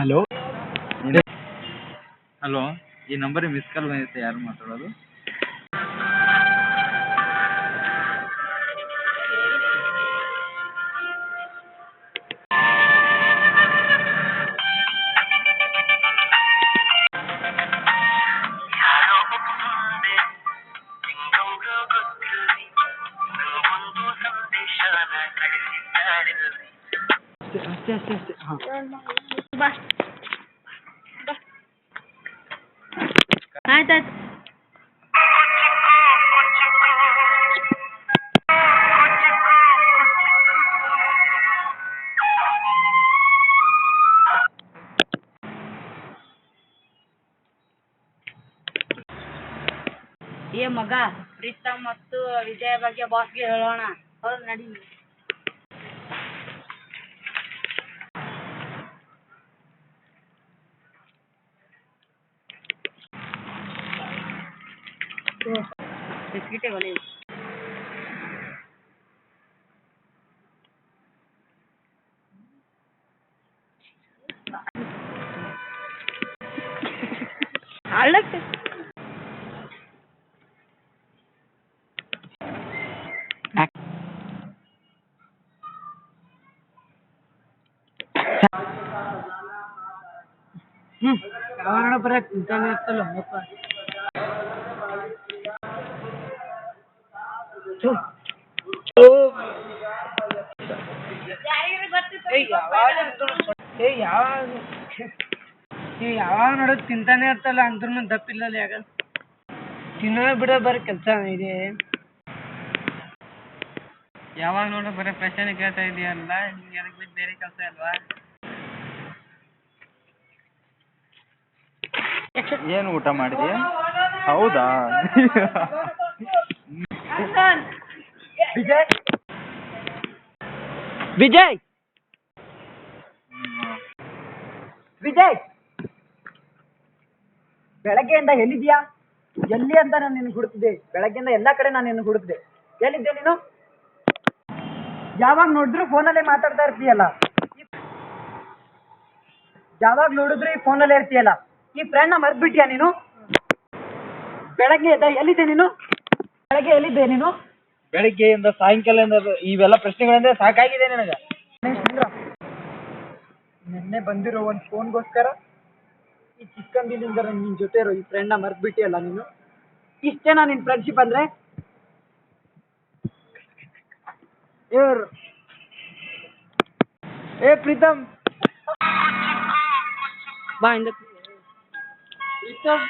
Hello. Hello, ಈ ನಂಬರಿಗೆ miss call ಬಂದಿತ್ತು. ಯಾರು ಮಾತಾಡೋದು? ಅಷ್ಟೇ ಅಷ್ಟೇ ಅಷ್ಟೇ. ಹಾಂ, ಬಾ ಆಯ್ತಾಯ್ತು. ಏ ಮಗ, ಪ್ರೀತಮ್ ಮತ್ತು ವಿಜಯ ಬಗ್ಗೆ ಬಾಸ್ಗೆ ಹೇಳೋಣ. ಹೌದು, ನಡಿ. ಬಿಸ್ಕಿಟೇ ಬಲಿ. ಅಳ್ಳಕ್ಕೆ ಯಾವಾಗ ಬರ ಕುಂತಾನೆ ಇರ್ತಲ್ಲ ಮಪ್ಪ. ಯಾವಾಗ ನೋಡೋದು ತಿಂತಾನೆ ಇರ್ತಲ್ಲ, ಅಂದ್ರೂ ದಪ್ಪಿಲ್ಲಲ್ಲ. ಯಾಕ ತಿನ್ನೋ ಬಿಡೋ ಬರೀ ಕೆಲಸ ಇದೆ. ಯಾವಾಗ ನೋಡೋ ಬರೀ ಪ್ರಶ್ನೆ ಕೇಳ್ತಾ ಇದೆಯಲ್ಲ, ನಿಮ್ಗೆ ಅದಕ್ಕೆ ಬಿಟ್ಟು ಬೇರೆ ಕೆಲಸ ಅಲ್ವಾ? ಏನು ಊಟ ಮಾಡಿದ್ಯಾ? ಹೌದಾ? ವಿಜಯ್ ವಿಜಯ್ ವಿಜಯ್, ಬೆಳಗ್ಗೆಯಿಂದ ಎಲ್ಲಿದ್ಯಾ? ಎಲ್ಲಿ ಅಂತ ನಾನು ನಿನ್ನ ಹುಡುಕ್ತಿದ್ದೆ. ಬೆಳಗ್ಗೆಯಿಂದ ಎಲ್ಲ ಕಡೆ ನಾನು ನಿನ್ನ ಹುಡುಕ್ದೆ. ಎಲ್ಲಿದ್ದೆ ನೀನು? ಯಾವಾಗ ನೋಡಿದ್ರು ಫೋನಲ್ಲೇ ಮಾತಾಡ್ತಾ ಇರ್ತೀಯಲ್ಲ. ಯಾವಾಗ ನೋಡಿದ್ರು ಈ ಫೋನಲ್ಲೇ ಇರ್ತೀಯಲ್ಲ. ಈ ಫ್ರೆಂಡ್ನ ಮರ್ತ್ಬಿಟ್ಯಾ ನೀನು? ಬೆಳಗ್ಗೆ ಎದ್ದ ಎಲ್ಲಿದ್ದೆ ನೀನು? ಬೆಳಗ್ಗೆ ಎಲ್ಲಿದ್ದೆ ನೀನು? ಬೆಳಿಗ್ಗೆಯಿಂದ ಸಾಯಂಕಾಲದಿಂದ ಇವೆಲ್ಲ ಪ್ರಶ್ನೆಗಳಂದ್ರೆ ಸಾಕಾಗಿದೆ ನನಗೆ. ನಿನ್ನೆ ಬಂದಿರೋ ಒಂದು ಫೋನ್ಗೋಸ್ಕರ ಈ ಚಿಕ್ಕಂದಿನಿಂದ ನಿನ್ನ ಜೊತೆ ಇರೋ ಈ ಫ್ರೆಂಡ್ನ ಮರ್ತ್ಬಿಟ್ಟಿಯಲ್ಲ ನೀನು. ಇಷ್ಟೇನಾ ನಿನ್ನ ಫ್ರೆಂಡ್ಶಿಪ್ ಅಂದ್ರೆ? ಏ ಪ್ರೀತಮ್, ಬಾ ಇಂದ. ಪ್ರೀತಮ್